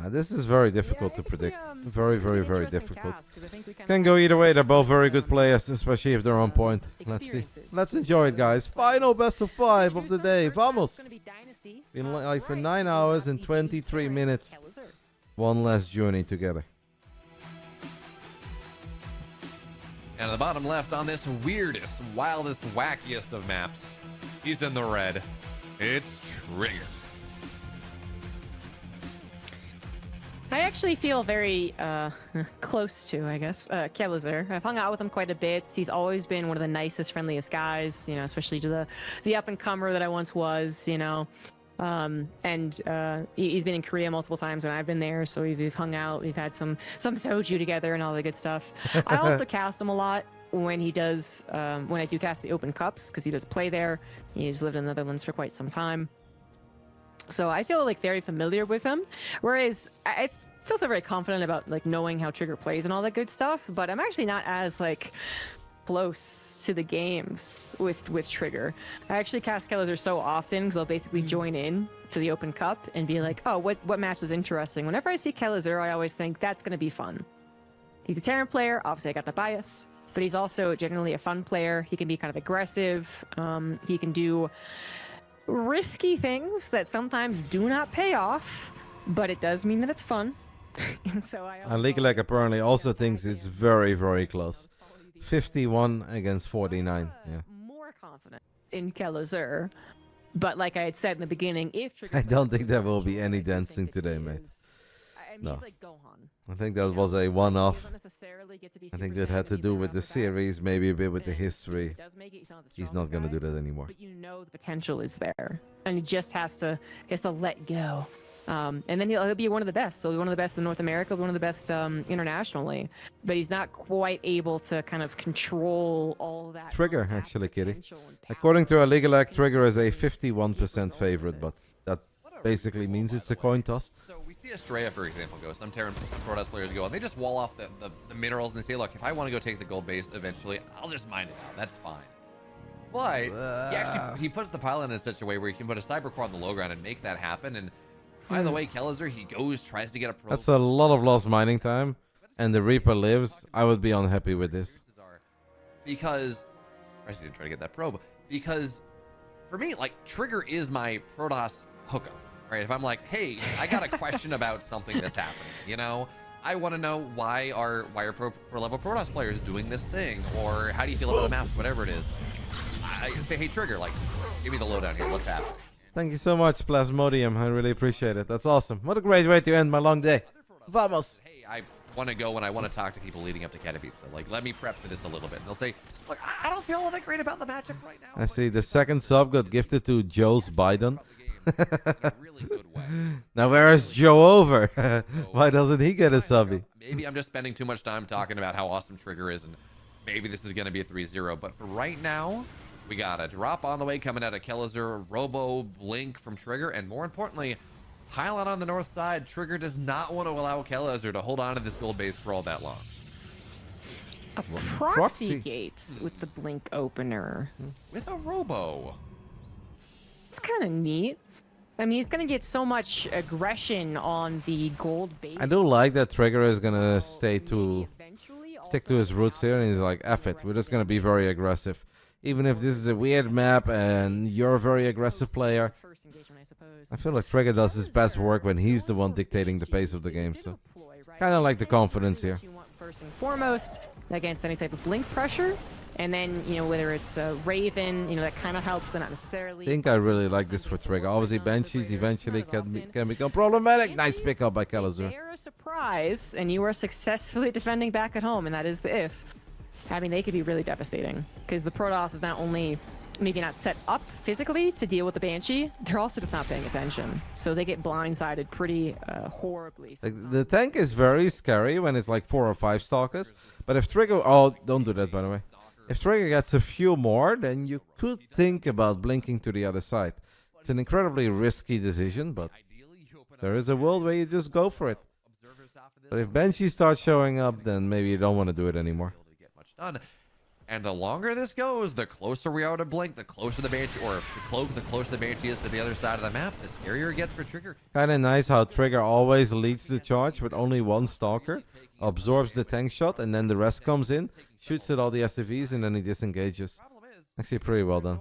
This is very difficult to predict. Very, very, very interesting difficult. cast, 'cause I think we kinda Can have go either way. They're both different, very good players, especially if they're on point. Let's see. experiences Let's with enjoy it, the guys. players. Final best of To 5 of introduce the them, day. first up is Vamos! gonna be Dynasty. Been Top live for right, 9 we hours have and the 23 Terran minutes. Kelazhur. One last journey together. And the bottom left on this weirdest, wildest, wackiest of maps, he's in the red. It's Trigger. I actually feel very close to, I guess, Kelazhur. I've hung out with him quite a bit. He's always been one of the nicest, friendliest guys, you know, especially to the up-and-comer that I once was, you know. He's been in Korea multiple times when I've been there, so we've hung out, we've had some soju together and all the good stuff. I also cast him a lot when he does, when I do cast the Open Cups, because he does play there. He's lived in the Netherlands for quite some time. So I feel like very familiar with him, whereas I still feel very confident about like knowing how Trigger plays and all that good stuff. But I'm actually not as like close to the games with Trigger. I actually cast Kelazhur so often because I'll basically join in to the Open Cup and be like, oh, what match is interesting? Whenever I see Kelazhur, I always think that's going to be fun. He's a Terran player. Obviously, I got the bias, but he's also generally a fun player. He can be kind of aggressive. He can do risky things that sometimes do not pay off, but it does mean that it's fun. And so And League apparently also thinks it's very, very close. 51 against 49. Yeah. More confident in Kelazhur, but like I had said in the beginning, if Trigger I don't plays think there will Kelazhur, be any I do think dancing that today, he mate. is- I mean, No. he's like Gohan. I think that was a one-off. I I think that had to do with the series, maybe a bit with the history. He's not going to do that anymore. But you know the potential is there, and he just has to let go. And then he'll be one of the best. So he'll be one of the best in North America, one of the best internationally. But he's not quite able to kind of control all that. Trigger, untapped actually, Kitty. potential and According to power our League and Trigger is a consistency 51% results favorite, with but it. that basically means it's a coin toss. So we see Estrella, for example, go. Some Terran Protoss players go, and they just wall off the minerals and they say, look, if I want to go take the gold base eventually, I'll just mine it out. That's fine. But he puts the pylon in such a way where he can put a cybercore on the low ground and make that happen. And by the way, Kelazhur, he goes, tries to get a probe. That's a lot of lost mining time, and the Reaper lives. I would be unhappy with this. Because, I actually didn't try to get that probe. Because, for me, like, Trigger is my Protoss hookup, right? If I'm like, hey, I got a question about something that's happening, you know? I want to know why are pro level Protoss players doing this thing, or how do you feel about the map, whatever it is. I say, hey, Trigger, like, give me the lowdown here. What's happening? Thank you so much, Plasmodium. I really appreciate it. That's awesome. What a great way to end my long day. Vamos. Hey, I want to go and I want to talk to people leading up to Katowice. Like, let me prep for this a little bit. And they'll say, look, I don't feel all that great about the matchup right now. I see the second sub got gifted to Joe's Biden. Really good way. Now where is Joe over? Why doesn't he get a subby? Maybe I'm just spending too much time talking about how awesome Trigger is, and maybe this is going to be a 3-0. But for right now, we got a drop on the way coming out of Kelazhur, Robo Blink from Trigger, and more importantly, pylon on the north side. Trigger does not want to allow Kelazhur to hold on to this gold base for all that long. A proxy gates with the blink opener. With a Robo. It's kind of neat. I mean, he's going to get so much aggression on the gold base. I do like that Trigger is gonna stick to his roots here, and he's like, F it, we're just gonna be very aggressive. Even if this is a weird map and you're a very aggressive player, I feel like Trigger does his best work when he's the one dictating the pace of the game, so kind of like the confidence here. First and foremost, against any type of blink pressure, and then, you know, whether it's Raven, you know, that kind of helps, but not necessarily. I think I really like this for Trigger. Obviously, Banshees eventually can become problematic. Nice pickup by Kelazhur. They're a surprise, and you are successfully defending back at home, and that is the if. I mean, they could be really devastating, because the Protoss is not only maybe not set up physically to deal with the Banshee, they're also just not paying attention. So they get blindsided pretty horribly. Like, the tank is very scary when it's like 4 or 5 stalkers, but if Trigger... Oh, don't do that, by the way. If Trigger gets a few more, then you could think about blinking to the other side. It's an incredibly risky decision, but there is a world where you just go for it. But if Banshee starts showing up, then maybe you don't want to do it anymore. Done. And the longer this goes, the closer we are to Blink, the closer the Banshee, or the Cloak, the closer the Banshee is to the other side of the map, the scarier it gets for Trigger. Kind of nice how Trigger always leads the charge with only one Stalker, absorbs the tank shot, and then the rest comes in, shoots at all the SCVs, and then he disengages. Actually, pretty well done.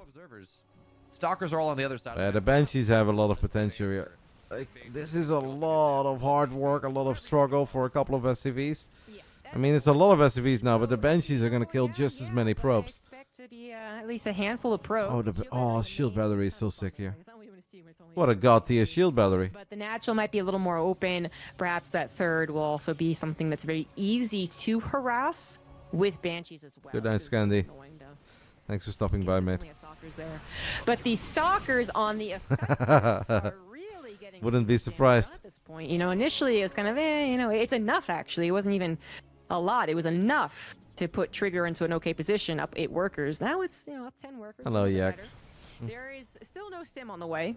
Stalkers are all on the other side. Yeah, the Banshees have a lot of potential here. Like, this is a lot of hard work, a lot of struggle for a couple of SCVs. I mean, it's a lot of SCVs now, but the Banshees are going to kill just as many probes. To be at least a handful of probes. Shield battery is so sick here. What a god tier shield battery. But the natural might be a little more open. Perhaps that third will also be something that's very easy to harass with Banshees as well. Good night, Scandi. Thanks for stopping by, mate. But the Stalkers on the offensive are really getting Wouldn't be surprised. at this point. You know, initially it was kind of, it's enough actually. It wasn't even a lot. It was enough to put Trigger into an okay position, up 8 workers. Now it's, up 10 workers. Hello, Yak. There is still no stim on the way.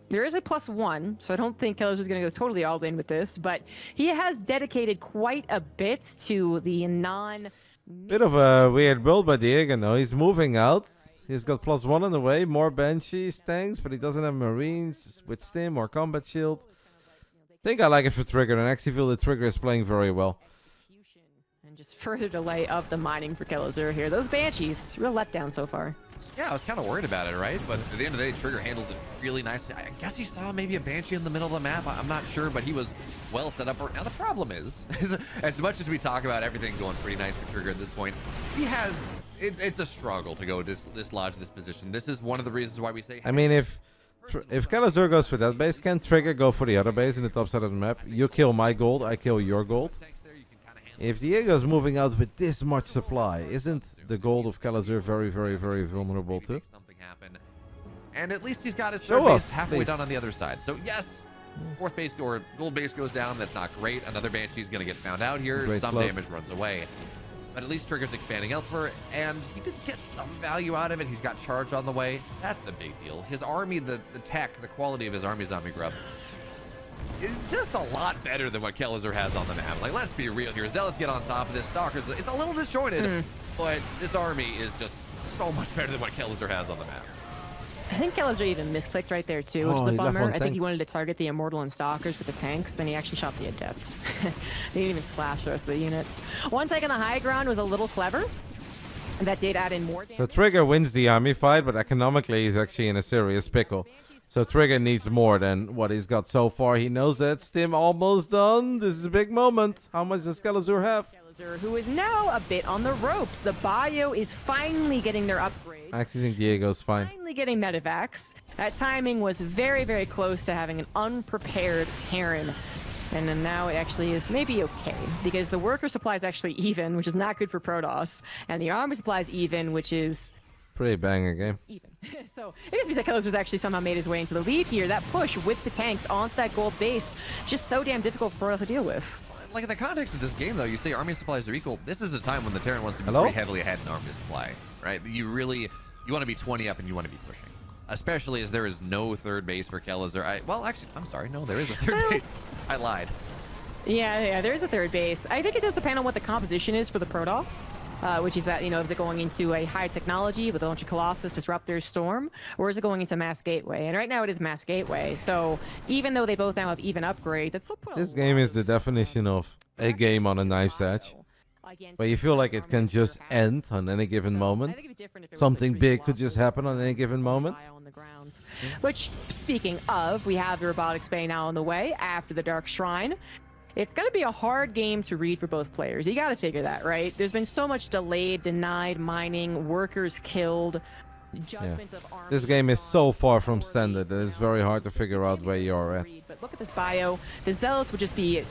There is a +1, so I don't think Kelazhur is going to go totally all in with this, but he has dedicated quite a bit to the Bit of a weird build by Diego, no? He's moving out. He's got +1 on the way, more Banshees, tanks, but he doesn't have Marines with Stim or Combat Shield. Think I like it for Trigger, and I actually feel the Trigger is playing very well. And just further delay of the mining for Kelazhur here. Those Banshees, real letdown so far. Yeah, I was kind of worried about it, right? But at the end of the day, Trigger handles it really nicely. I guess he saw maybe a Banshee in the middle of the map. I'm not sure, but he was well set up for it. Now, the problem is as much as we talk about everything going pretty nice for Trigger at this point, he has... It's a struggle to go dislodge this position. This is one of the reasons why we say... I mean, if Kelazhur goes for that base, can Trigger go for the other base in the top side of the map? You kill my gold, I kill your gold. If Diego's moving out with this much supply, isn't the gold of Kelazhur very, very, very vulnerable too? And at least he's got his third base halfway done on the other side. So yes, fourth base or gold base goes down. That's not great. Another Banshee's going to get found out here. Some damage runs away. But at least Trigger's expanding elsewhere, and he did get some value out of it. He's got charge on the way. That's the big deal. His army, the tech, the quality of his army zombie grub is just a lot better than what Kelazhur has on the map. Like, let's be real here. Zealots get on top of this. Stalkers, it's a little disjointed, but this army is just so much better than what Kelazhur has on the map. I think Kelazhur even misclicked right there too, which is a bummer. I think he wanted to target the Immortal and Stalkers with the tanks, then he actually shot the Adepts. They didn't even splash the rest of the units. One take on the high ground was a little clever. That did add in more damage. So Trigger wins the army fight, but economically he's actually in a serious pickle. So Trigger needs more than what he's got so far. He knows that Stim almost done. This is a big moment. How much does Kelazhur have? Kelazhur, who is now a bit on the ropes. The bio is finally getting their upgrades. I actually think Diego's fine. Finally getting medevacs. That timing was very, very close to having an unprepared Terran. And then now it actually is maybe okay, because the worker supply is actually even, which is not good for Protoss, and the army supply is even, which is pretty banger game. Even. So it just means that Kelazhur's actually somehow made his way into the lead here. That push with the tanks onto that gold base, just so damn difficult for Protoss to deal with. Like, in the context of this game, though, you say army supplies are equal. This is a time when the Terran wants to be pretty heavily ahead in army supply, right? You want to be 20 up and you want to be pushing. Especially as there is no third base for Kelazhur. Well, actually, I'm sorry. No, there is a third base. I lied. Yeah, there is a third base. I think it does depend on what the composition is for the Protoss, which is that, is it going into a high technology with a bunch of Colossus, Disruptors, Storm, or is it going into Mass Gateway? And right now it is Mass Gateway. So even though they both now have even upgrade, that's still put this game is the definition of a game on a knife's edge. But you feel like it can just end on any given moment. Something big could just happen on any given moment. Which, speaking of, we have the Robotics Bay now on the way after the Dark Shrine. It's going to be a hard game to read for both players. You got to figure that, right? There's been so much delayed, denied mining, workers killed, judgments of armies. This game is so far from standard that it's very hard to figure out where you are at. But look at this bio. The Zealots would just be...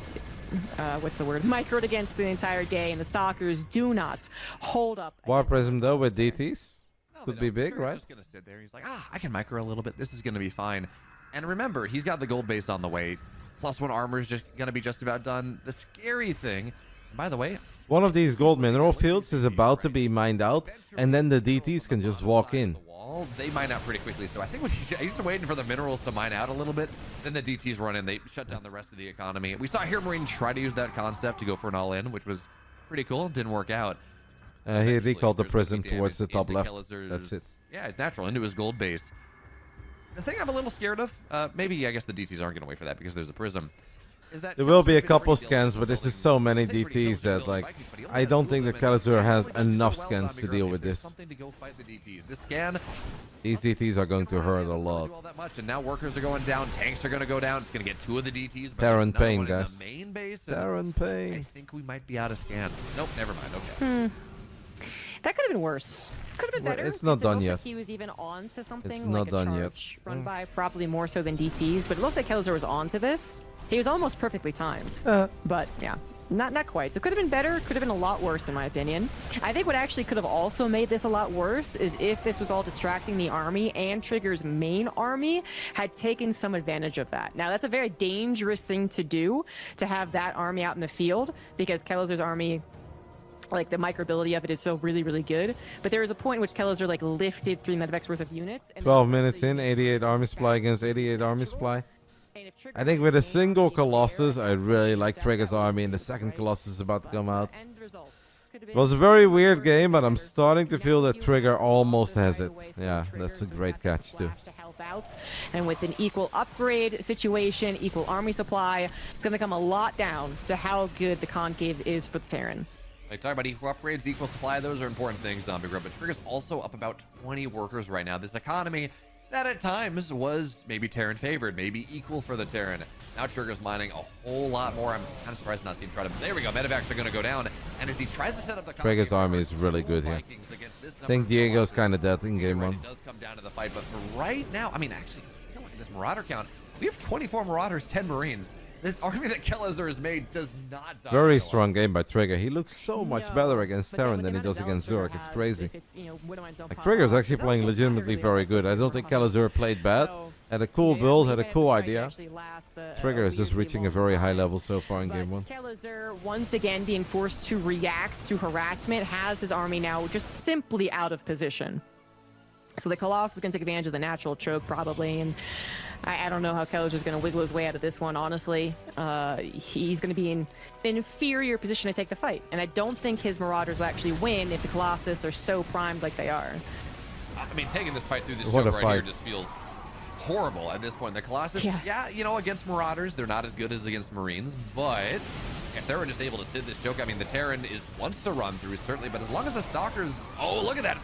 what's the word? Microed against the entire day, and the Stalkers do not hold up. War Prism, though, with DTs could be big, right? Just gonna sit there. He's like, I can micro a little bit. This is gonna be fine. And remember, he's got the gold base on the way. +1 armor is just gonna be just about done. The scary thing, by the way, one of these gold mineral fields is about to be mined out, and then the DTs can just walk in. They mine out pretty quickly, so I think when he's waiting for the minerals to mine out a little bit, then the DTs run in, they shut down the rest of the economy. We saw here Marine try to use that concept to go for an all-in, which was pretty cool. Didn't work out. He eventually recalled the there's gonna be prism towards the damage top into left. Kelazhur's- That's it. Yeah, it's natural into his gold base. The thing I'm a little scared of, maybe I guess the DTs aren't going to wait for that because there's a prism. Is that There will be a Kelazhur's been couple pretty diligent scans, but this building- is so many pretty DTs diligent that, building like, Vikings, but he only I has don't two think of that them, and Kelazhur he has really does enough so well scans zombie to ground. deal If with there's this. something to go fight the DTs. This scan, These DTs are going to hurt a do lot. all that much, and now workers are going down, tanks are going to go down. It's going to get 2 of the DTs. But Terran there's another Pain, one in guys. the main base, and Terran I Pain. think we might be out of scan. Nope, never mind. Okay. That could have been worse. Could have been Well, better. it's not because it done looked yet. Like he was even on to something It's like not a done yet. charge run by, probably more so than DTs. But it looked like Kelazhur was on to this. He was almost perfectly timed. But yeah, not quite. So it could have been better. Could have been a lot worse, in my opinion. I think what actually could have also made this a lot worse is if this was all distracting the army and Trigger's main army had taken some advantage of that. Now, that's a very dangerous thing to do, to have that army out in the field, because Kelazhur's army, like, the microbility of it is so really, really good. But there was a point in which Kelazhur, like, lifted 3 medevacs worth of units. And 12 then the rest minutes of the in, units 88 were army supply against back 88 army neutral. supply. And if Trigger I think was with a the main single army there, Colossus, I really like so Trigger's that would army, be and the good, second right? Colossus is about to come But, out. end results could have It was a been very way weird worse game, but than I'm better. starting to feel that Now Trigger you almost Colossus has right it. away from Yeah, Trigger, that's a so he's great got that catch too. splash to help out. And with an equal upgrade situation, equal army supply, it's going to come a lot down to how good the concave is for the Terran. Like, talk about equal upgrades, equal supply. Those are important things, Zombie Grub. But Trigger's also up about 20 workers right now. This economy that at times was maybe Terran favored, maybe equal for the Terran. Now Trigger's mining a whole lot more. I'm kind of surprised not seeing try to. There we go. Medevacs are going to go down. And as he tries to set up the Trigger's army is really good here. I think Diego's kind of dead in game 1. It does come down to the fight, but for right now, I mean, actually, look at this Marauder count. We have 24 Marauders, 10 Marines. This army that Kelazhur has made does not die. Very well. strong game by Trigger. He looks so much better against But then Terran with than he the amount does of against zealots Zurich. It's Trigger crazy. has, if it's, Widowmine zone Like, pop Trigger's off, actually zealots playing don't legitimately really very work good. I with don't think Hunters. Kelazhur played bad. So, Had a cool yeah, build, we had a had cool this fight idea. actually last, Trigger is just weirdly reaching a long very high time. level so far in But game 1. Kelazhur, once again being forced to react to harassment, has his army now just simply out of position. So the Colossus is going to take advantage of the natural choke, probably, and I don't know how Kelazhur is going to wiggle his way out of this one, honestly. He's going to be in an inferior position to take the fight, and I don't think his Marauders will actually win if the Colossus are so primed like they are. I mean, taking this fight through this What choke a right here fight. just feels horrible at this point. The Colossus, Yeah. against Marauders, they're not as good as against Marines, but if they were just able to sit this choke, I mean, the Terran wants to run through, certainly, but as long as the Stalkers, oh, look at that.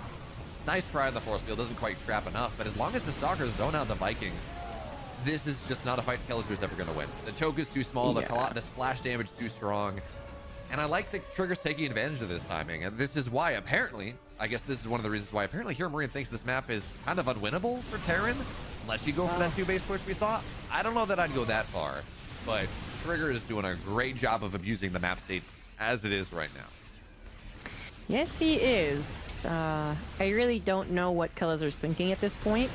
Nice try on the force field, doesn't quite trap enough, but as long as the Stalkers zone out the Vikings, this is just not a fight Kelazhur's ever going to win. The choke is too small, the splash damage too strong, and I like the Trigger's taking advantage of this timing, and this is why, apparently, I guess this is one of the reasons why apparently Hero Marine thinks this map is kind of unwinnable for Terran, unless you go for that 2-base push we saw. I don't know that I'd go that far, but Trigger is doing a great job of abusing the map state as it is right now. Yes, he is. I really don't know what Kelazhur's thinking at this point.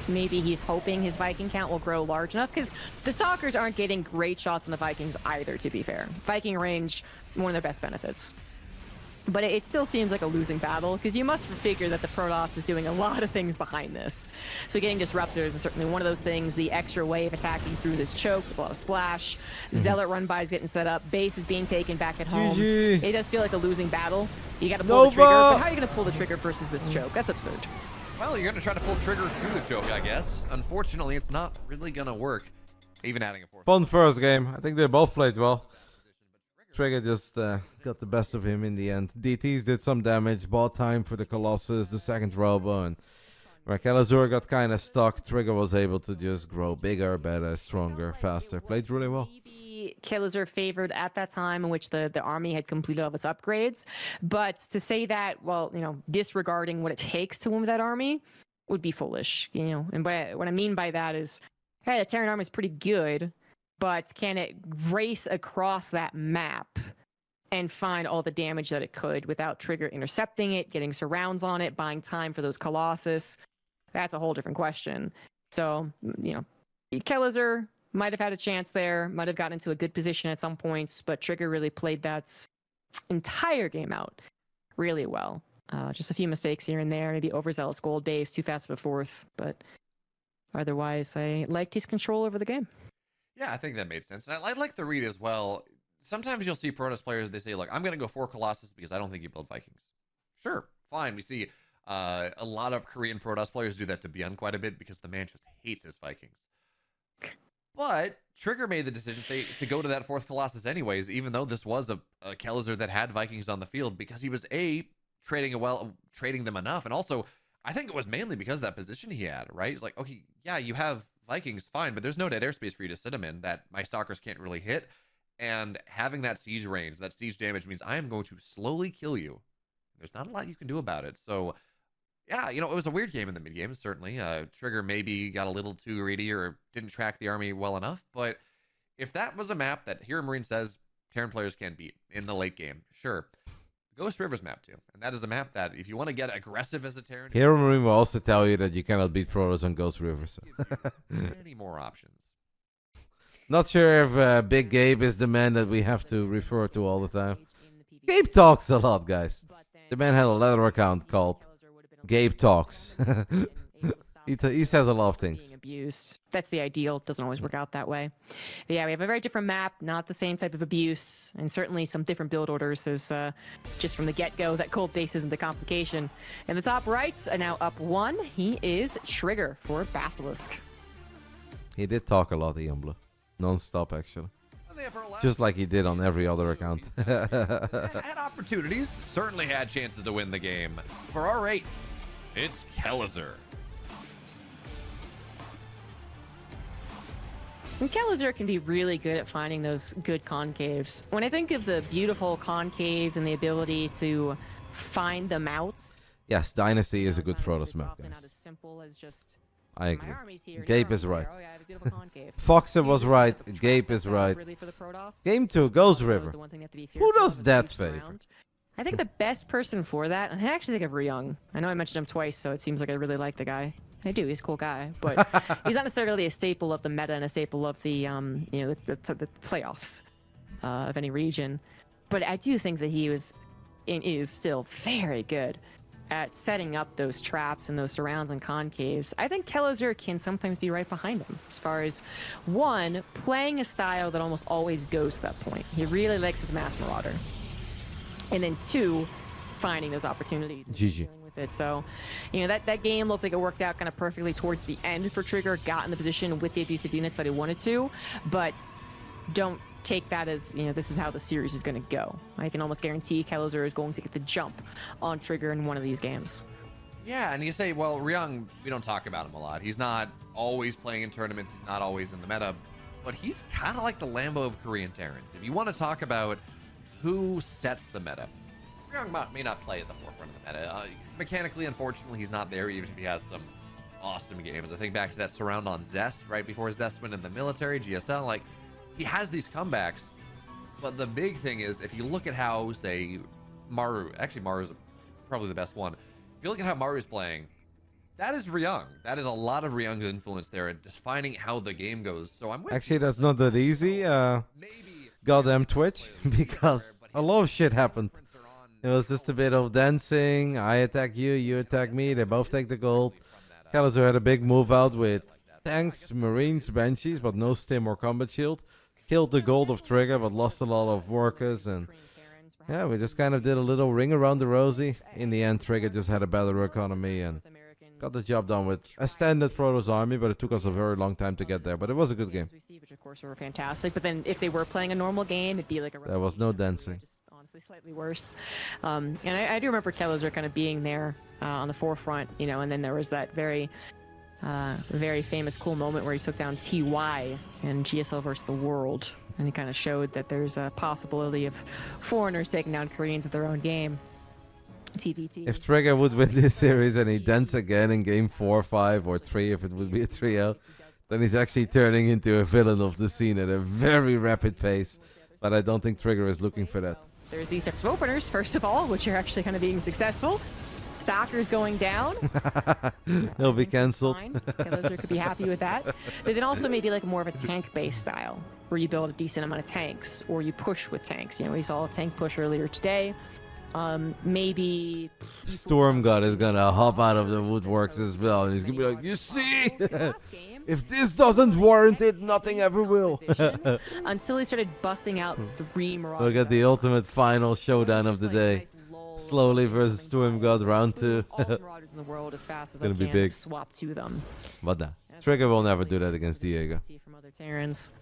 Maybe he's hoping his Viking count will grow large enough, because the Stalkers aren't getting great shots on the Vikings either, to be fair. Viking range, one of their best benefits. But it still seems like a losing battle, because you must figure that the Protoss is doing a lot of things behind this. So getting Disruptors is certainly one of those things. The extra wave attacking through this choke with a lot of splash. Zealot run-by is getting set up. Base is being taken back at home. GG. It does feel like a losing battle. You got to pull the trigger, Nova! but how are you going to pull the trigger versus this choke? That's absurd. Well, you're going to try to pull Trigger through the choke, I guess. Unfortunately, it's not really going to work. Even adding a fourth. Fun first game. I think they both played well. Trigger just got the best of him in the end. DTs did some damage, bought time for the Colossus, the second Robo, and where Kelazhur got kind of stuck, Trigger was able to just grow bigger, better, stronger, faster. Played really well. Maybe Kelazhur favored at that time in which the army had completed all of its upgrades. But to say that, well, disregarding what it takes to win with that army would be foolish, And what I mean by that is, hey, the Terran army is pretty good, but can it race across that map and find all the damage that it could without Trigger intercepting it, getting surrounds on it, buying time for those Colossus? That's a whole different question. So, Kelazhur might have had a chance there, might have gotten into a good position at some points, but Trigger really played that entire game out really well. Just a few mistakes here and there, maybe overzealous gold base, too fast of a fourth, but otherwise, I liked his control over the game. Yeah, I think that made sense. And I like the read as well. Sometimes you'll see Protoss players, they say, look, I'm going to go 4 Colossus because I don't think you build Vikings. Sure, fine. We see a lot of Korean Protoss players do that to Beyond quite a bit because the man just hates his Vikings. But Trigger made the decision to go to that 4th Colossus anyways, even though this was a Kelazhur that had Vikings on the field, because he was trading them enough, and also I think it was mainly because of that position he had, right? It's like, okay, yeah, you have Vikings, fine, but there's no dead airspace for you to sit them in that my stalkers can't really hit, and having that siege range, that siege damage means I am going to slowly kill you. There's not a lot you can do about it. So yeah, it was a weird game in the mid game, certainly. Trigger maybe got a little too greedy or didn't track the army well enough, but if that was a map that Hero Marine says Terran players can beat in the late game, sure. Ghost River's map too, and that is a map that if you want to get aggressive as a Terran, Hero Marine will also tell you that you cannot beat Protoss on Ghost River. So. many more options. Not sure if Big Gabe is the man that we have to refer to all the time. Gabe talks a lot, guys. The man had a letter account called Gabe Talks. He says a lot of things. Being abused. That's the ideal. Doesn't always work out that way. But yeah, we have a very different map, not the same type of abuse, and certainly some different build orders. As just from the get-go, that cold base isn't the complication. And the top rights are now up 1. He is Trigger for Basilisk. He did talk a lot, Ian Blue. Non-stop, actually. Just like he did on every other account. Had opportunities, certainly had chances to win the game. For our 8, it's Kelazhur. And Kelazhur can be really good at finding those good concaves. When I think of the beautiful concaves and the ability to find them out. Yes, Dynasty is a good Protoss map, It's often not guys. as simple as just I agree. my army's here, Gabe your is army's right. there. Oh, yeah, I have a beautiful concave. Foxer was right. Trap Gabe is is right. really for the Protoss. Game 2, Ghost Also is River. the one thing they have to be Who fearful does of is that sweeps favor? around. I think the best person for that, and I actually think of Ryung. I know I mentioned him twice, so it seems like I really like the guy. I do. He's a cool guy, but he's not necessarily a staple of the meta and a staple of the the playoffs of any region. But I do think that he was and is still very good at setting up those traps and those surrounds and concaves. I think Kelazhur can sometimes be right behind him as far as, one, playing a style that almost always goes to that point. He really likes his Mass Marauder. And then 2, finding those opportunities. And GG. dealing with it. So, that game looked like it worked out kind of perfectly towards the end for Trigger, got in the position with the abusive units that he wanted to, but don't take that as, this is how the series is going to go. I can almost guarantee Kelazhur is going to get the jump on Trigger in one of these games. Yeah, and you say, well, Ryung, we don't talk about him a lot. He's not always playing in tournaments. He's not always in the meta, but he's kind of like the Lambo of Korean Terrans. If you want to talk about who sets the meta, Ryung may not play at the forefront of the meta. Mechanically, unfortunately, he's not there, even if he has some awesome games. I think back to that surround on Zest, right before Zest went in the military, GSL, like, he has these comebacks, but the big thing is, if you look at how, say, Maru, actually Maru's probably the best one. If you look at how Maru's playing, that is Ryung. That is a lot of Ryung's influence there in defining how the game goes. So I'm with Actually, you. that's not that easy. Goddamn Twitch, because a lot of shit happened. It was just a bit of dancing. I attack you, you attack me. They both take the gold. Kelazhur had a big move out with tanks, marines, banshees, but no stim or combat shield. Killed the gold of Trigger, but lost a lot of workers. And yeah, we just kind of did a little ring around the rosy. In the end, Trigger just had a better economy and got the job done with a standard Protoss army, but it took us a very long time to get there. But it was a good game. Which of course were fantastic. But then if they were playing a normal game, it'd be like a There was no dancing. just honestly slightly worse. And I do remember Kelazhur kind of being there on the forefront, and then there was that very famous cool moment where he took down TY in GSL versus the World, and he kind of showed that there's a possibility of foreigners taking down Koreans at their own game. TBT. If Trigger would win this series and he dance again in game 4, 5, or 3, if it would be a 3-0, then he's actually turning into a villain of the scene at a very rapid pace. But I don't think Trigger is looking for that. There's these types of openers, first of all, which are actually kind of being successful. Stalker's going down. He'll be cancelled. Kelazhur could be happy with that. But then also maybe like more of a tank-based style, where you build a decent amount of tanks, or you push with tanks. We saw a tank push earlier today. Maybe Storm God is gonna hop out of the woodworks as well, and he's gonna be like, "You see, if this doesn't warrant it, nothing ever will." Until he started busting out 3 Marauders. Look at the ultimate final showdown of the day. Slowly versus Storm God round 2. all the marauders in the world as fast as I Gonna be can big. swap to them. But nah, Trigger will never do that against Diego. See from other Terrans.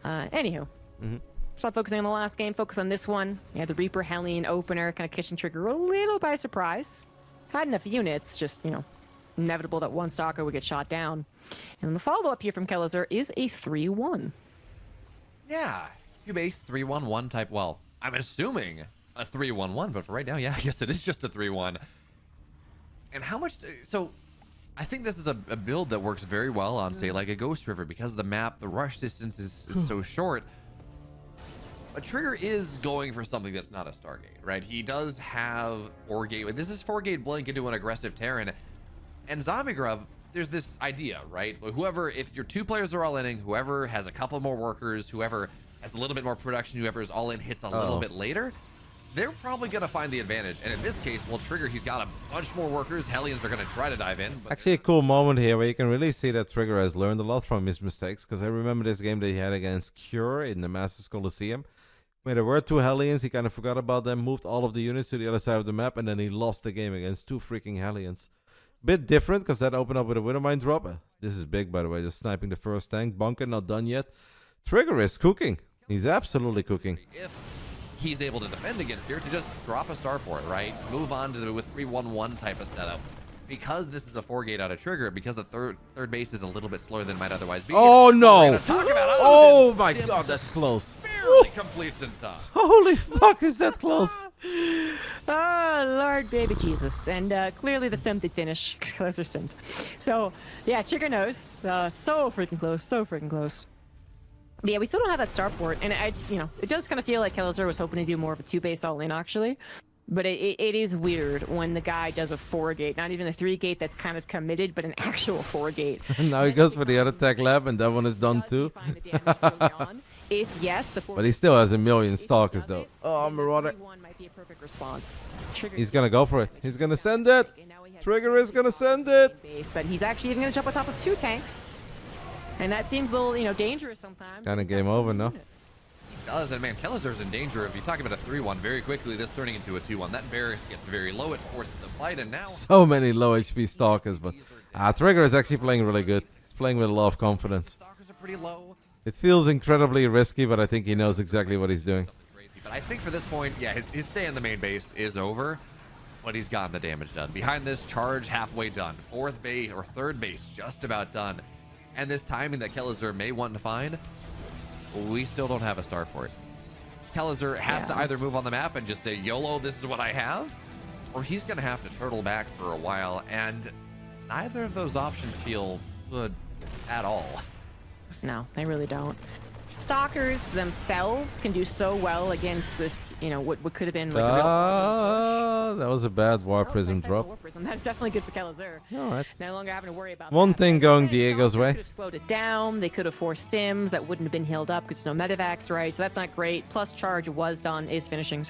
Anywho, Mhm. stop focusing on the last game. Focus on this one. Yeah, the Reaper Hellion opener kind of catching Trigger a little by surprise. Had enough units, just inevitable that one stalker would get shot down. And the follow-up here from Kelazhur is a 3-1. Yeah, Cubase 3-1-1 type. Well, I'm assuming a 3-1-1, but for right now, yeah, I guess it is just a 3-1. And how much? So, I think this is a build that works very well on, say, like a Ghost River, because the map, the rush distance is so short. But Trigger is going for something that's not a Stargate, right? He does have 4-gate. This is 4-gate blink into an aggressive Terran. And Zombie Grub, there's this idea, right? Whoever, if your 2 players are all inning, whoever has a couple more workers, whoever has a little bit more production, whoever is all in hits a little bit later, they're probably going to find the advantage. And in this case, well, Trigger, he's got a bunch more workers. Hellions are going to try to dive in. But Actually, a cool moment here where you can really see that Trigger has learned a lot from his mistakes. Because I remember this game that he had against Cure in the Masters Coliseum, where there were 2 Hellions. He kind of forgot about them, moved all of the units to the other side of the map, and then he lost the game against 2 freaking Hellions. Bit different, because that opened up with a Widowmine drop. This is big, by the way, just sniping the first tank. Bunker not done yet. Trigger is cooking. He's absolutely cooking. if he's able to defend against here, to just drop a starport, right? Move on to the with 3-1-1 type of setup. Because this is a 4-gate out of Trigger, because the third base is a little bit slower than it might otherwise be. Oh, We're no. gonna talk about Oh, my Dim God, that's close. barely completes in time. Holy fuck, is that close? Oh, Lord baby Jesus. And clearly the Sim did finish, because Kelazhur simmed. So, yeah, Trigger knows. So freaking close, so freaking close. But yeah, we still don't have that starport, and it does kind of feel like Kelazhur was hoping to do more of a 2-base all-in, actually. But it is weird when the guy does a 4-gate, not even a 3-gate that's kind of committed, but an actual 4-gate. Now he goes for the other tech lab, and that one is done too. If yes, the But he still has a million stalkers, though. Oh, Marauder. might be a perfect response. He's gonna go for it. He's gonna send it. Trigger is gonna send it. That he's actually even gonna jump on top of 2 tanks, and that seems a little, dangerous sometimes. Kinda because game that's over, some no? units. Does, and man, Kelazhur's in danger. If you talk about a 3-1 very quickly, this turning into a 2-1. That barracks gets very low. It forces the fight, and now So many low HP stalkers, but Trigger is actually playing really good. He's playing with a lot of confidence. stalkers are pretty low. It feels incredibly risky, but I think he knows exactly what he's doing. Something crazy. But I think for this point, yeah, his stay in the main base is over, but he's gotten the damage done. Behind this charge, halfway done. 4th base or 3rd base, just about done. And this timing that Kelazhur may want to find, we still don't have a starport. Kelazhur has to either move on the map and just say, YOLO, this is what I have, or he's going to have to turtle back for a while, and neither of those options feel good at all. No, they really don't. Stalkers themselves can do so well against this, what could have been like a real That was a bad War Prism nice drop. War Prism. That's definitely good for Kelazhur. Alright. No longer having to worry about One that. thing Like I going said, Diego's Stalkers way. could have slowed it down. They could have forced stims that wouldn't have been healed up because no medevacs, right? So that's not great. Plus charge was done, is finishing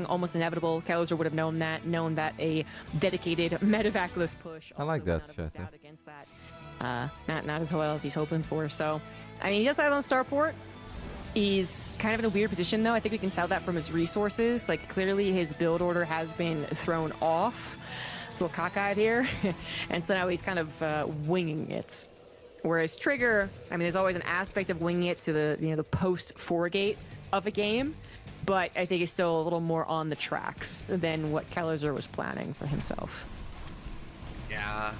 almost inevitable. Kelazhur would have known that a dedicated medevacless push. I like also that would not have shit, worked out against that. Not as well as he's hoping for. So, I mean, he does have on starport. He's kind of in a weird position, though. I think we can tell that from his resources. Like, clearly his build order has been thrown off. It's a little cockeyed here. And so now he's kind of winging it. Whereas Trigger, I mean, there's always an aspect of winging it to the post 4-gate of a game. But I think it's still a little more on the tracks than what Kelazhur was planning for himself. Yeah,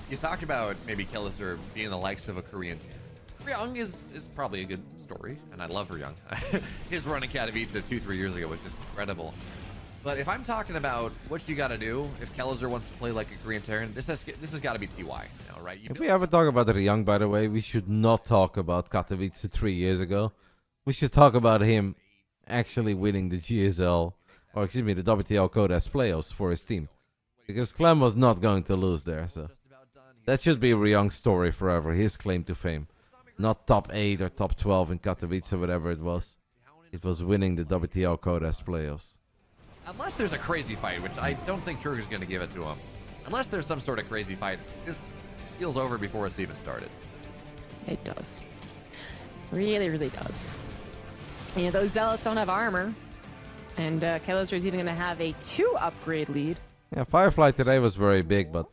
you talked about maybe Kelazhur being the likes of a Korean team. Ryung is probably a good story, and I love Ryung. His run in Katowice 2-3 years ago was just incredible. But if I'm talking about what you got to do if Kelazhur wants to play like a Korean Terran, this has got to be TY, right? If we ever talk about Ryung, by the way, we should not talk about Katowice 3 years ago. We should talk about him actually winning the GSL, or excuse me, the WTL Codex playoffs for his team. Because Clem was not going to lose there, so that should be Ryung's story forever, his claim to fame. Not top 8 or top 12 in Katowice or whatever it was. It was winning the WTL Codex playoffs. Unless there's a crazy fight, which I don't think Trigger's going to give it to him. Unless there's some sort of crazy fight, this feels over before it's even started. It does. Really, really does. Those zealots don't have armor. And Kelazhur is even going to have a 2 upgrade lead. Yeah, Firefly today was very big, but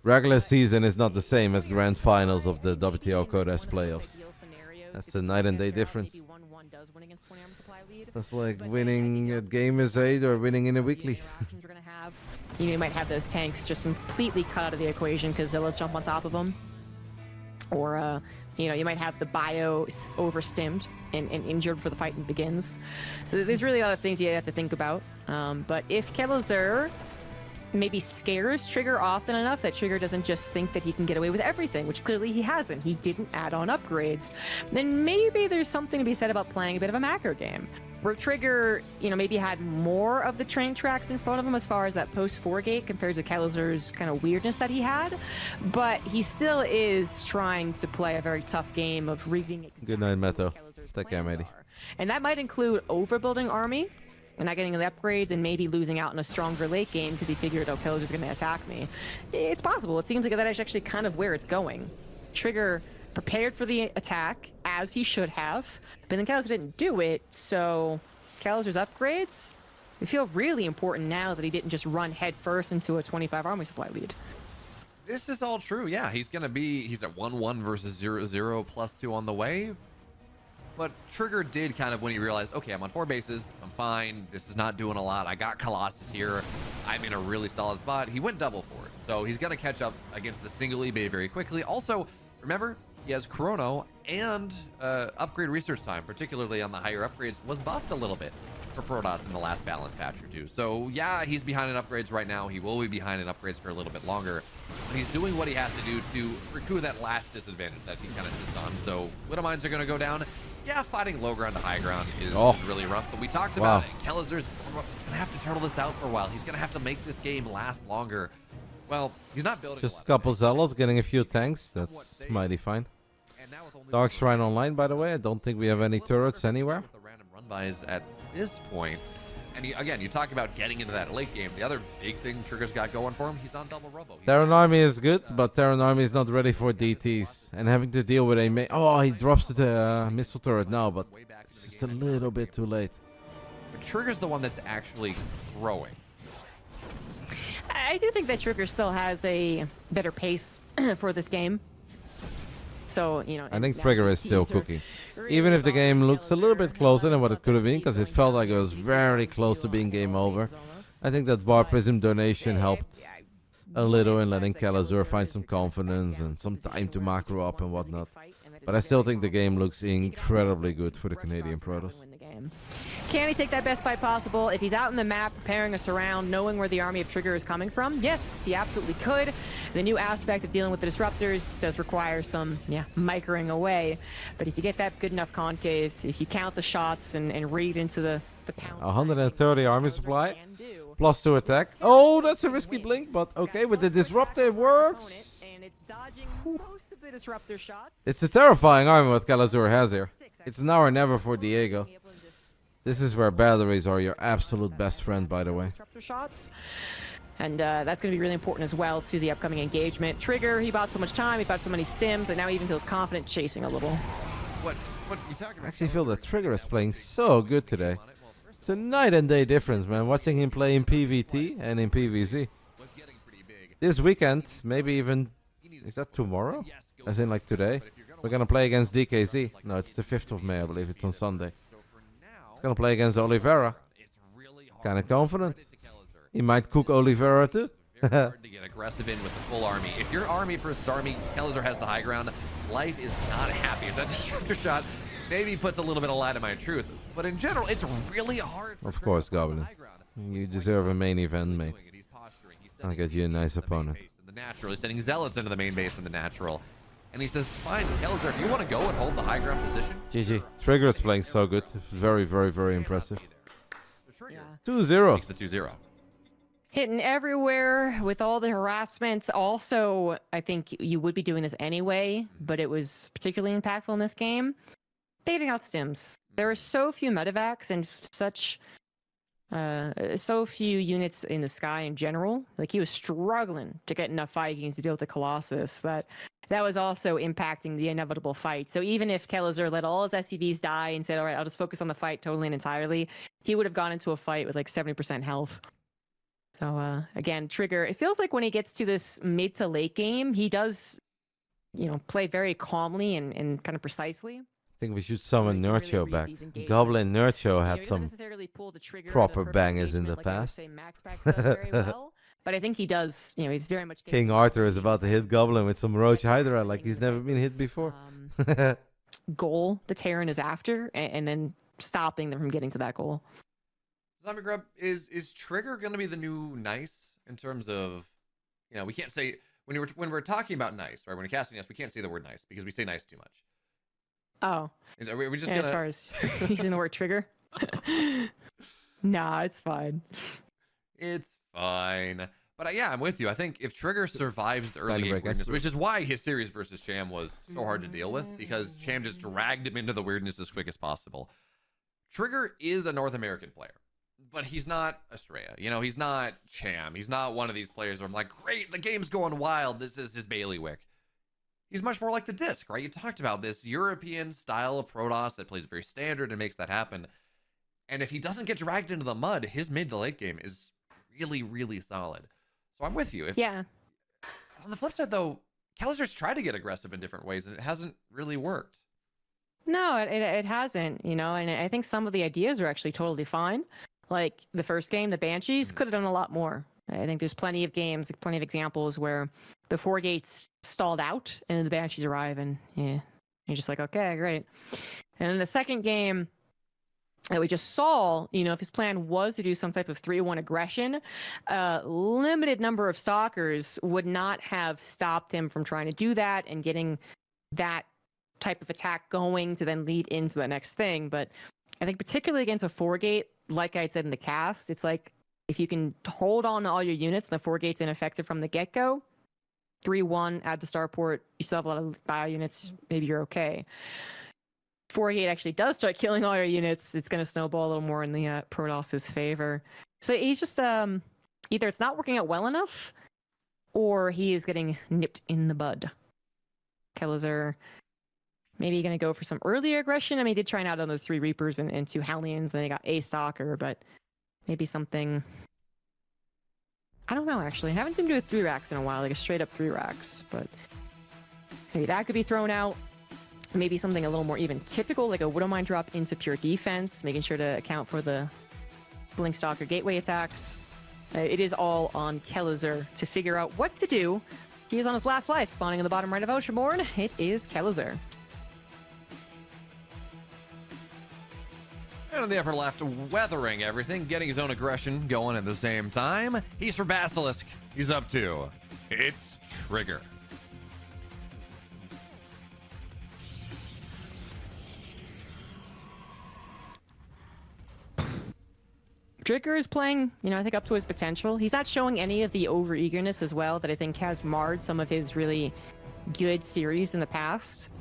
regular season is not the same as grand finals of the WTO Code S playoffs. That's a night and day difference. That's like winning a game as 8 or winning in a weekly. You might have those tanks just completely cut out of the equation because Zillas jump on top of them. Or, you might have the bio overstimmed and injured before the fight begins. So there's really a lot of things you have to think about. But if Kelazhur maybe scares Trigger often enough that Trigger doesn't just think that he can get away with everything, which clearly he hasn't. He didn't add on upgrades. Then maybe there's something to be said about playing a bit of a macro game. Where Trigger, maybe had more of the train tracks in front of him as far as that post-4 gate compared to Kelazhur's kind of weirdness that he had. But he still is trying to play a very tough game of reading exactly Good night, Meto. Kelazhur's Take care, plans matey. are. And that might include overbuilding army and not getting the upgrades and maybe losing out in a stronger late game because he figured, oh, Kelazhur's going to attack me. It's possible. It seems like that is actually kind of where it's going. Trigger prepared for the attack as he should have, but then Kelazhur didn't do it, so Kelazhur's upgrades, they feel really important now that he didn't just run headfirst into a 25 army supply lead. This is all true. Yeah, he's at 1-1 versus 0-0 +2 on the way. But Trigger did kind of, when he realized, okay, I'm on 4 bases, I'm fine, this is not doing a lot, I got Colossus here, I'm in a really solid spot, he went double for it. So he's going to catch up against the single eBay very quickly. Also, remember, he has Chrono and upgrade research time, particularly on the higher upgrades, was buffed a little bit for Protoss in the last balance patch or two. So yeah, he's behind in upgrades right now. He will be behind in upgrades for a little bit longer. But he's doing what he has to do to recoup that last disadvantage that he kind of sits on. So Widow Mines are going to go down. Yeah, fighting low ground to high ground is really rough. But we talked about it. Kelazhur's going to have to turtle this out for a while. He's going to have to make this game last longer. Well, he's not building just a couple zealots, getting a few tanks. That's mighty fine. Dark Shrine online, by the way. I don't think we have any turrets anywhere. With the random run bys at this point. And again, you talk about getting into that late game. The other big thing Trigger's got going for him, he's on double robo. Terran Army is good, but Terran Army is not ready for DTs. And having to deal with a... Oh, he drops the missile turret now, but it's just a little bit too late. But Trigger's the one that's actually growing. I do think that Trigger still has a better pace for this game. So, I think Trigger is still cooking. Even if the game looks a little bit closer than what it could have been, because it felt like it was very close to being game over. I think that War Prism donation helped a little in letting Kelazhur find some confidence and some time to macro up and whatnot. But I still think the game looks incredibly good for the Canadian Protoss. Can he take that best fight possible? If he's out in the map, preparing a surround, knowing where the army of Trigger is coming from, yes, he absolutely could. The new aspect of dealing with the disruptors does require some, microing away. But if you get that good enough concave, if you count the shots and read into the pounds... 130 army supply, +2 attack. Oh, that's a risky blink, but okay, with the disruptor it works. It's a terrifying army what Kelazhur has here. It's now or never for Diego. This is where batteries are your absolute best friend, by the way. And that's going to be really important as well to the upcoming engagement. Trigger, he bought so much time, he bought so many stims, and now he even feels confident chasing a little. What you talking about? I actually feel that Trigger is playing so good today. It's a night and day difference, man. Watching him play in PvT and in PvZ. This weekend, maybe even... Is that tomorrow? As in like today? We're going to play against DKZ. No, it's the 5th of May, I believe. It's on Sunday. It's going to play against Oliveira. Kind of confident. He might cook Oliveira too. Hard to get aggressive in with the full army. If your army versus army, Kelazhur has the high ground. Life is not happy. If that disruptor shot maybe puts a little bit of light of my truth. But in general, it's really hard. Of course, Goblin. You deserve a main event, mate. I'll get you a nice opponent. The natural. He's sending zealots into the main base in the natural. And he says, fine, Kelazhur, if you want to go and hold the high ground position. GG. Trigger is playing so good. Very, very, very impressive. 2-0. It's the 2-0. Hitting everywhere with all the harassment. Also, I think you would be doing this anyway, but it was particularly impactful in this game. Baiting out stims. There are so few medevacs and so few units in the sky in general. Like, he was struggling to get enough Vikings to deal with the Colossus that that was also impacting the inevitable fight. So even if Kelazhur let all his SCVs die and said, all right, I'll just focus on the fight totally and entirely, he would have gone into a fight with like 70% health. So again, Trigger, it feels like when he gets to this mid to late game, he does, play very calmly and kind of precisely. I think we should summon Really Nurcho read back. these engagements. Goblin Nurcho He had doesn't some necessarily pull the trigger, proper the perfect bangers in the engagement like I would past. say Max Pax does very well, but I think he does. He's very much King capable Arthur of is about to hit Goblin with some Roach Hydra like he's never been hit before. Goal the Terran is after, and then stopping them from getting to that goal. Zombie Grub, is Trigger going to be the new Nice in terms of, we can't say when we're talking about Nice, right? When we're casting Nice, we can't say the word Nice because we say Nice too much. Oh, Are we just yeah, gonna... as far as using the word Trigger? Nah, it's fine. It's fine. But yeah, I'm with you. I think if Trigger survives the early game Break weirdness, expert. which is why his series versus Cham was so hard to deal with, because Cham just dragged him into the weirdness as quick as possible. Trigger is a North American player, but he's not Estrella. He's not Cham. He's not one of these players where I'm like, great, the game's going wild. This is his bailiwick. He's much more like the Disc, right? You talked about this European style of Protoss that plays very standard and makes that happen. And if he doesn't get dragged into the mud, his mid to late game is really, really solid. So I'm with you. Yeah. On the flip side, though, Kelazhur's tried to get aggressive in different ways, and it hasn't really worked. No, it hasn't, and I think some of the ideas are actually totally fine. Like the first game, the Banshees could have done a lot more. I think there's plenty of games, plenty of examples where the 4 gates stalled out and then the Banshees arrive, and yeah, you're just like, okay, great. And then the second game that we just saw, if his plan was to do some type of 3-1 aggression, limited number of stalkers would not have stopped him from trying to do that and getting that type of attack going to then lead into the next thing. But I think particularly against a 4-gate, like I said in the cast, it's like if you can hold on to all your units and the 4-gate's ineffective from the get-go, 3-1, add the starport, you still have a lot of bio units, maybe you're okay. 4-gate actually does start killing all your units, it's going to snowball a little more in the Protoss's favor. So he's just, either it's not working out well enough, or he is getting nipped in the bud. Kelazhur, maybe going to go for some earlier aggression. I mean, he did try out on those 3 Reapers and 2 Hellions, and they got a Stalker, but maybe something... I don't know, actually. I haven't been doing 3 racks in a while, like a straight up 3 racks, but maybe that could be thrown out. Maybe something a little more even typical, like a Widowmine drop into pure defense, making sure to account for the Blink Stalker gateway attacks. It is all on Kelazhur to figure out what to do. He is on his last life, spawning in the bottom right of Oceanborn. It is Kelazhur. And on the upper left, weathering everything, getting his own aggression going at the same time. He's for Basilisk. He's up to. It's Trigger. Trigger is playing, I think up to his potential. He's not showing any of the over-eagerness as well that I think has marred some of his really good series in the past.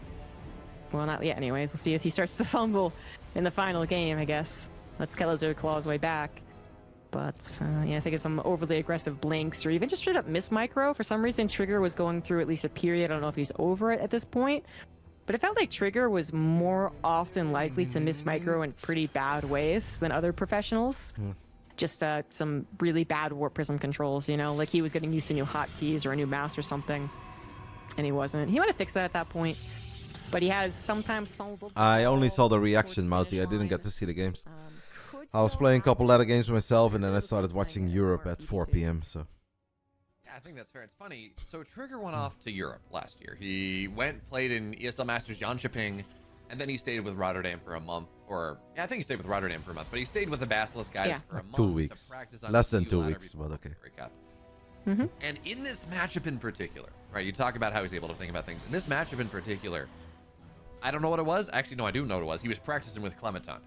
Well, not yet anyways. We'll see if he starts to fumble in the final game, I guess. Let's Kelazhur claw his way back. But, yeah, I think it's some overly aggressive blinks or even just straight up miss micro. For some reason, Trigger was going through at least a period. I don't know if he's over it at this point. But it felt like Trigger was more often likely to miss micro in pretty bad ways than other professionals. Just some really bad Warp Prism controls, like he was getting used to new hotkeys or a new mouse or something. And he wasn't. He might have fixed that at that point. But he has sometimes fumbled. I only saw the reaction, Mousy. I didn't get to see the games. I was playing a couple other games myself, and then I started watching Europe at 4 p.m. So. Yeah, I think that's fair. It's funny. So Trigger went off to Europe last year. He played in ESL Masters Jönköping, and then he stayed with RotterdaM for a month. I think he stayed with RotterdaM for a month, but he stayed with the Basilisk guys for a month. 2 weeks. To practice on Less the than 2 ladder weeks, before but okay. the Break Cup. And in this matchup in particular, right, you talk about how he's able to think about things. In this matchup in particular, I don't know what it was. Actually, no, I do know what it was. He was practicing with Clementine.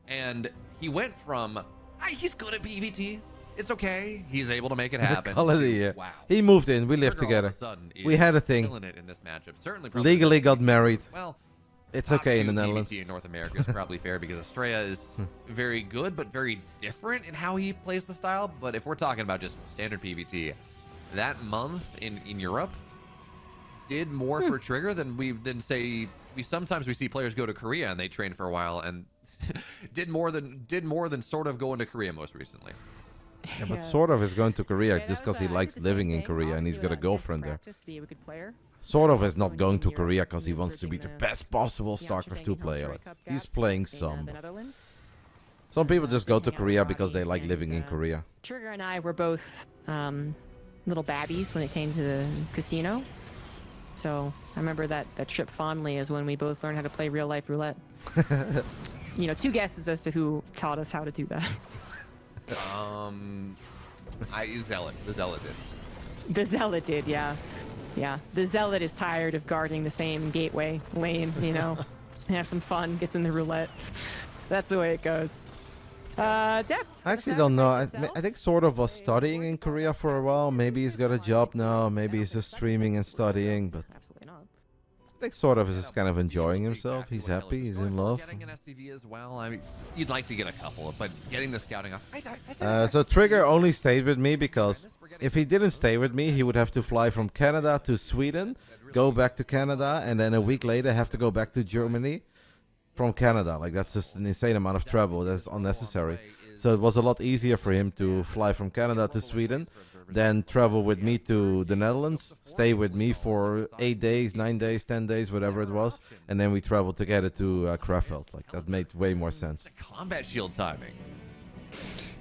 And he went from, he's good at PvT. It's okay. He's able to make it happen. Wow. He moved in. We lived Trigger all of together. a sudden We is had a thing. killing it in this matchup. Certainly probably Legally the got best married. Well, It's top okay in 2 the Netherlands. PvT in North America is probably fair because Estrella is very good, but very different in how he plays the style. But if we're talking about just standard PvT, that month in Europe, did more for Trigger than say sometimes we see players go to Korea and they train for a while and did more than sort of going to Korea most recently. Yeah, but sort of is going to Korea Yeah, just that was, because he I did likes the same living in thing. Korea and he's got a Honestly, girlfriend there. practice to be a good player. Sort of There's is not also going in to Europe, Korea because he you know, wants to be the bridging best possible the StarCraft 2 Amsterdam player. World Cup He's gap playing in, some. the Netherlands. Some people just go to Hang out with Korea because Robbie they like and, living in Korea. Trigger and I were both little babbies when it came to the casino. So I remember that trip fondly is when we both learned how to play real life roulette. You know, 2 guesses as to who taught us how to do that. The Zealot did. The Zealot did, yeah. Yeah, the Zealot is tired of guarding the same gateway lane, you know, and have some fun, gets in the roulette. That's the way it goes. Depth. I actually don't know. I think sort of was studying in Korea for a while. Maybe he's got a job now. Maybe he's just streaming and studying. But Absolutely not. I think sort of is just kind of enjoying himself. He's happy. He's in love. Getting an SCV as well. I mean, you'd like to get a couple, but getting the scouting off. So Trigger only stayed with me because if he didn't stay with me, he would have to fly from Canada to Sweden, go back to Canada, and then a week later have to go back to Germany from Canada. Like, that's just an insane amount of travel. That's unnecessary. So it was a lot easier for him to fly from Canada to Sweden, then travel with me to the Netherlands, stay with me for 8 days, 9 days, 10 days, whatever it was, and then we traveled together to Krefeld. Like, that made way more sense. The combat shield timing.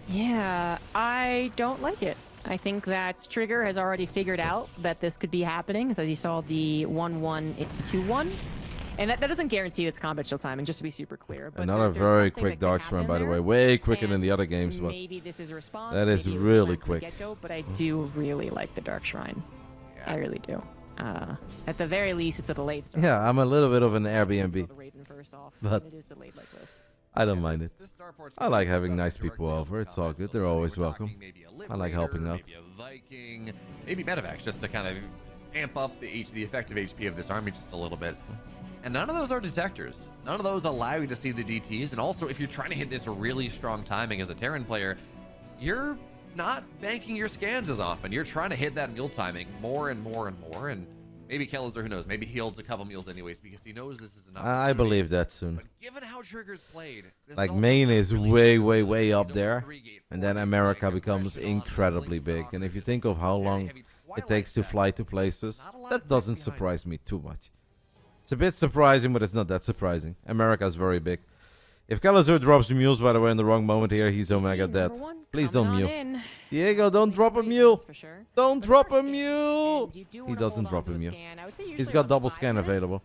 Yeah, I don't like it. I think that Trigger has already figured out that this could be happening, so he saw the 1-1 2-1. And that doesn't guarantee it's combat shield timing, just to be super clear. But Another there's very something quick that dodge can run, by the happen way. there, Way quicker than the and other games, but maybe this is a response. that is maybe it was really planned from the quick. get-go, but I do really like the Dark Shrine. I really do. At the very least, it's a delayed start. yeah, I'm a little bit of an The Airbnb, Raiden first off, but it is delayed like this. I don't mind it. I like having nice people over. It's all good. They're always welcome. I like helping out. Maybe a Viking, maybe Medivacs, just to kind of amp up the effective HP of this army just a little bit. And none of those are detectors. None of those allow you to see the DTs. And also, if you're trying to hit this really strong timing as a Terran player, you're not banking your scans as often. You're trying to hit that mule timing more and more and more. And maybe Kelazhur, who knows, maybe he holds a couple mules anyways because he knows this is enough. I believe that soon. But given how Trigger's played, this Like, also Maine not is really way up still there, 3-gate and then 4-gate America like becomes aggression on incredibly really big. soft And if you and think of how very long heavy it Twilight takes to stack. fly to places, Not a lot that of doesn't tech behind surprise me too much. It's a bit surprising, but it's not that surprising. America's very big. If Kelazhur drops mules, by the way, in the wrong moment here, he's Omega dead. Please don't mule. Diego, don't drop a mule. Don't drop a mule. He doesn't drop a mule. He's got double scan available.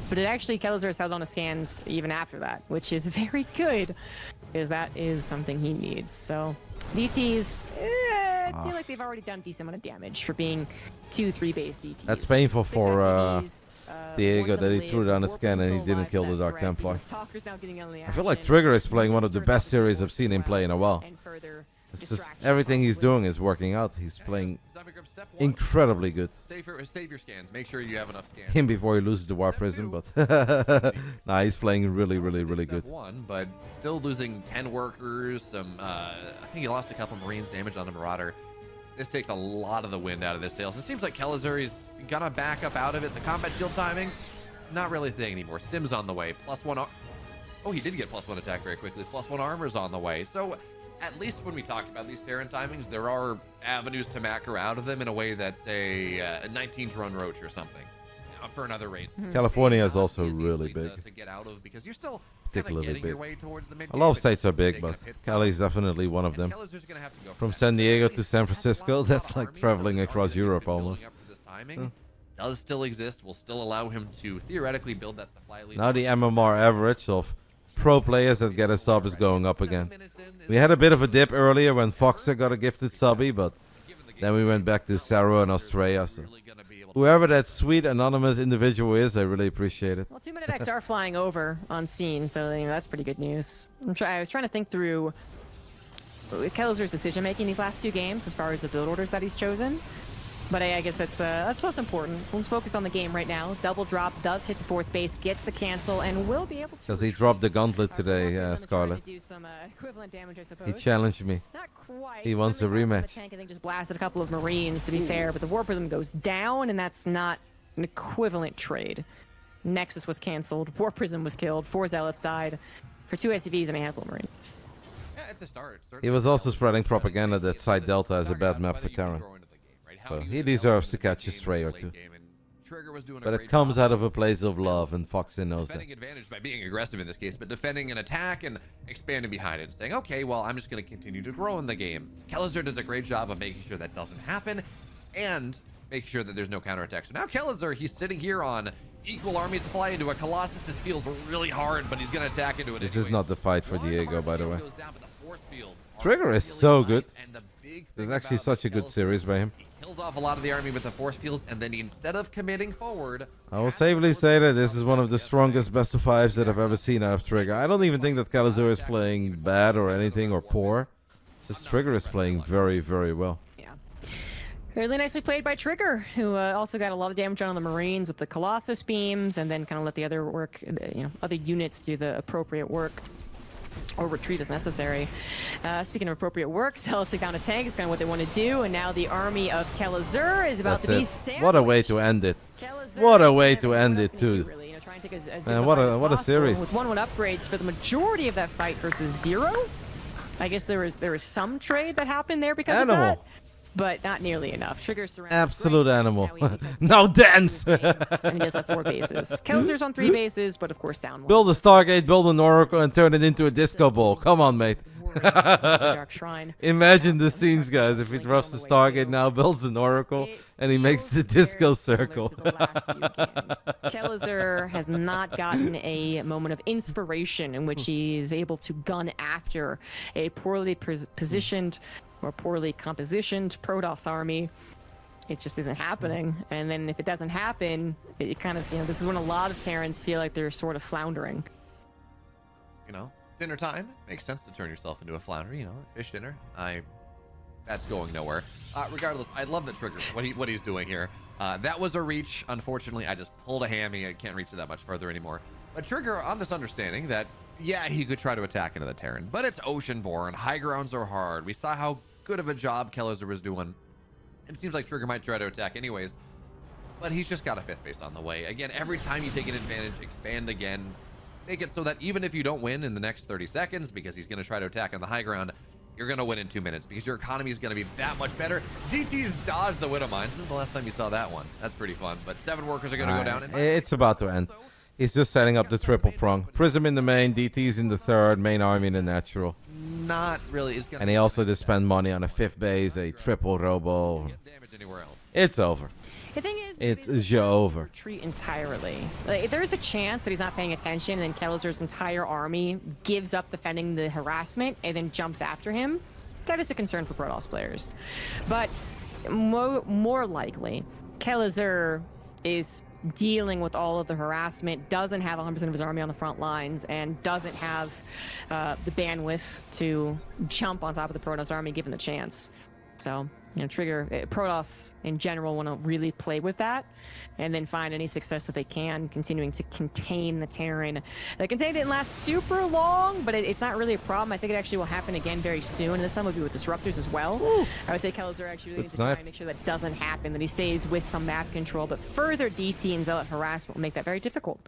But it actually, Kelazhur has held on to scans even after that, which is very good, because that is something he needs. So, DTs, I feel like they've already done a decent amount of damage for being 2-3 base DTs. That's painful 6 for SCVs, Diego one of that them he threw lived, down a Warp scan was and he still didn't alive kill for the that Dark threat, so Templar. the Stalker's now getting on the I feel like action. Trigger is playing one of the Turns best out series I've to seen him play in a while. and further It's just distraction everything he's possibly. doing is working out. He's playing Zombie Grip step 1. incredibly good. Save your scans. Make sure you have enough scans. Him before he loses the War Prism, but nah, he's playing really good. One, but still losing 10 workers. Some, I think he lost a couple Marines damage on the Marauder. This takes a lot of the wind out of this sales. It seems like Kelazhur is gonna back up out of it. The combat shield timing, not really a thing anymore. Stim's on the way. +1. Oh, he did get +1 attack very quickly. +1 armor's on the way. So at least when we talk about these Terran timings, there are avenues to macro out of them in a way that's a 19 drone roach or something for another race. California is also easy really to big. get out of because you're still Particularly getting your big. way towards the mid A lot of game, states are big, taking a but pit stop. Cali's definitely one of them. Kelazhur's gonna have to go for From that. San Diego At to least San has a Francisco, lot of that's like armies, traveling so the across army that he's Europe been building almost. up for this timing does still exist, will still allow him to theoretically build that supply lead. Now the MMR average of pro players that get a sub is going up again. We had a bit of a dip earlier when Foxer got a gifted subby, but then we went back to Serral and Australia. So whoever that sweet anonymous individual is, I really appreciate it. Well, 2 minute X are flying over on scene, so you know, that's pretty good news. I was trying to think through Kelazhur's decision making these last 2 games as far as the build orders that he's chosen. But I guess that's less important. Let's focus on the game right now. Double drop does hit the 4th base, gets the cancel, and will be able to. Because he dropped the retreat. gauntlet today, Warp is gonna try Scarlet. to do some equivalent damage, I suppose. He challenged me. Not quite. He wants a Really far from rematch. The tank, I think, just blasted a couple of Marines, to be fair, but the War Prism goes down, and that's not an equivalent trade. Nexus was canceled, War Prism was killed, 4 Zealots died, for 2 SCVs and a handful of Marines. Yeah, it's a start. He was also spreading propaganda that Side Delta is a bad map for Terran. So he deserves to catch a stray or two. But it comes out of a place of love, and Foxin knows that. Defending advantage by being aggressive in this case, but defending an attack and expanding behind it and saying, okay, well, I'm just going to continue to grow in the game. Kelazhur does a great job of making sure that doesn't happen and making sure that there's no counterattack. So now Kelazhur, he's sitting here on equal army supply into a Colossus. This feels really hard, but he's going to attack into it This anyway. is not the fight for Diego, by the way. Goes down, but the force fields are Trigger is really so nice, good. and the big There's thing actually about such a good Kelazhur, series by him. he kills off a lot of the army with the force fields, and then instead of committing forward, I will safely say that this is one of the strongest best of fives that I've ever seen out of Trigger. I don't even think that Kelazhur is playing bad or anything or poor. It's just Trigger is playing very, very well. Yeah. Really nicely played by Trigger, who also got a lot of damage on the Marines with the Colossus beams, and then kind of let the other work, other units do the appropriate work. Or retreat as necessary. Speaking of appropriate work, Zealots take down a tank. It's kind of what they want to do. And now the army of Kelazhur is about to be sandwiched. What a way to end it. Kelazhur What a is way gonna to be end what it, it's gonna do, too. really. Try and take as Man, good of what fight a- as what a possible. series. With 1-1 upgrades for the majority of that fight versus 0. I guess there was some trade that happened there because of that. But not nearly enough. Trigger surrounded. Absolute animal. Now he has No dance! and he does have 4 bases. Kelazhur's on 3 bases, but of course down 1. Build a Stargate, build an Oracle, and turn it into a disco ball. Come on, mate. Dark Shrine. Imagine the scenes, guys. If he drops the Stargate now, builds an Oracle, and he makes the disco circle. Kelazhur has not gotten a moment of inspiration in which he is able to gun after a poorly positioned or poorly compositioned Protoss army. It just isn't happening. And then if it doesn't happen, it kind of, this is when a lot of Terrans feel like they're sort of floundering. Dinner time. Makes sense to turn yourself into a flounder, fish dinner. That's going nowhere. Regardless, I love the Trigger, what he's doing here. That was a reach. Unfortunately, I just pulled a hammy. I can't reach it that much further anymore. But Trigger on this understanding that, yeah, he could try to attack into the Terran, but it's ocean-born. High grounds are hard. We saw how good of a job Kelazhur was doing. It seems like Trigger might try to attack anyways, but he's just got a 5th base on the way. Again, every time you take an advantage, expand again. Make it so that even if you don't win in the next 30 seconds, because he's going to try to attack on the high ground, you're going to win in 2 minutes because your economy is going to be that much better. DT's dodged the Widow Mines. When's the last time you saw that one? That's pretty fun. But 7 workers are going to go down. It's about to end. He's just setting up the triple prong. Prism in the main, DT's in the 3rd, main army in the natural. Not really. And he also just spent money on a 5th base, a triple robo. Damage anywhere else. It's over. The thing is, It's over. Retreat entirely. Like, there is a chance that he's not paying attention, and then Kelazhur's entire army gives up defending the harassment and then jumps after him. That is a concern for Protoss players. But more likely, Kelazhur is dealing with all of the harassment, doesn't have 100% of his army on the front lines, and doesn't have the bandwidth to jump on top of the Protoss army given the chance. So, Trigger, Protoss in general want to really play with that and then find any success that they can, continuing to contain the Terran. The contain didn't last super long, but it's not really a problem. I think it actually will happen again very soon, and this time will be with Disruptors as well. Ooh. I would say Kelazhur actually really needs to try and make sure that doesn't happen, that he stays with some map control, but further DT and Zealot harassment will make that very difficult.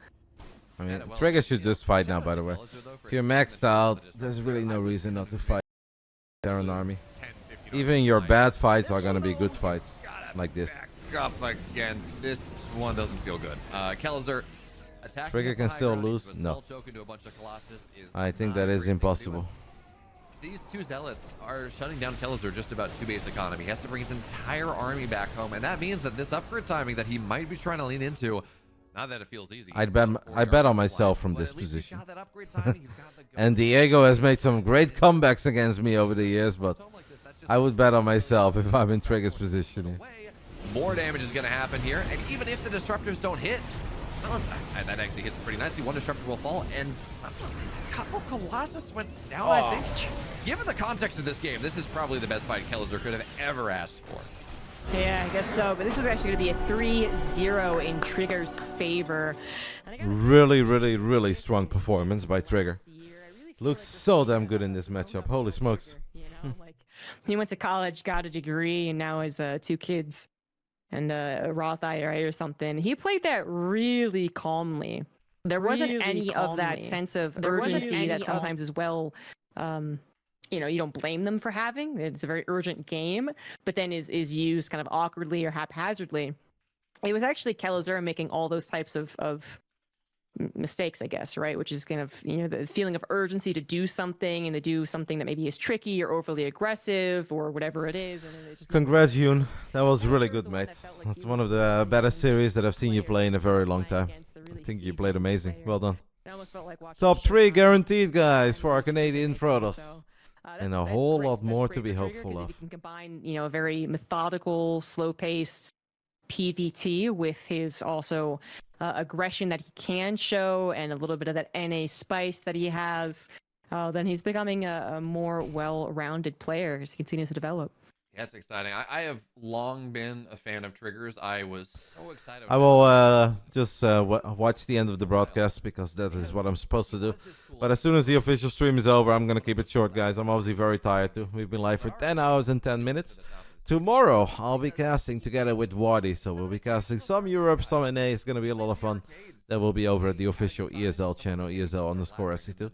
I mean, Trigger should just fight now, by the way. If you're maxed out, there's really no reason not to fight Terran army. Even your bad fights are going to be good fights, like this. Up against this one doesn't feel good. Kelazhur attacking. Trigger can still lose? No. I think that is impossible. These 2 Zealots are shutting down Kelazhur just about 2 base economy. He has to bring his entire army back home, and that means that this upgrade timing that he might be trying to lean into, not that it feels easy. I bet on myself from this position. And Diego has made some great comebacks against me over the years, but I would bet on myself if I'm in Trigger's position. More damage is going to happen here, and even if the disruptors don't hit, well, that actually hits pretty nicely. 1 disruptor will fall, and a couple Colossus went down, I think. Given the context of this game, this is probably the best fight Kelazhur could have ever asked for. Yeah, I guess so, but this is actually going to be a 3-0 in Trigger's favor. Really, really, really strong performance by Trigger. Looks so damn good in this matchup. Holy smokes. He went to college, got a degree, and now has 2 kids. and Roth IRA or something. He played that really calmly. There wasn't any of that sense of urgency that sometimes is well, you know, you don't blame them for having. It's a very urgent game, but then is used kind of awkwardly or haphazardly. It was actually Kelazhur making all those types of mistakes, I guess, right? Which is kind of, you know, the feeling of urgency to do something and to do something that maybe is tricky or overly aggressive or whatever it is. And it just Congrats, Yoon. That was really good, mate. That's one of the better series that I've seen you play in a very long time. I think you played amazing. Well done. Top 3 guaranteed, guys, for our Canadian Protoss. And a whole lot more to be hopeful of. You can combine, you know, a very methodical, slow-paced PVT with his also aggression that he can show and a little bit of that NA spice that he has, then he's becoming a more well-rounded player as he continues to develop. Yeah, it's exciting. I have long been a fan of Triggers. I was so excited. I will just watch the end of the broadcast because that is what I'm supposed to do. But as soon as the official stream is over, I'm going to keep it short, guys. I'm obviously very tired too. We've been live for 10 hours and 10 minutes. Tomorrow, I'll be casting together with Wadi. So we'll be casting some Europe, some NA. It's going to be a lot of fun. That will be over at the official ESL channel, ESL_SC2.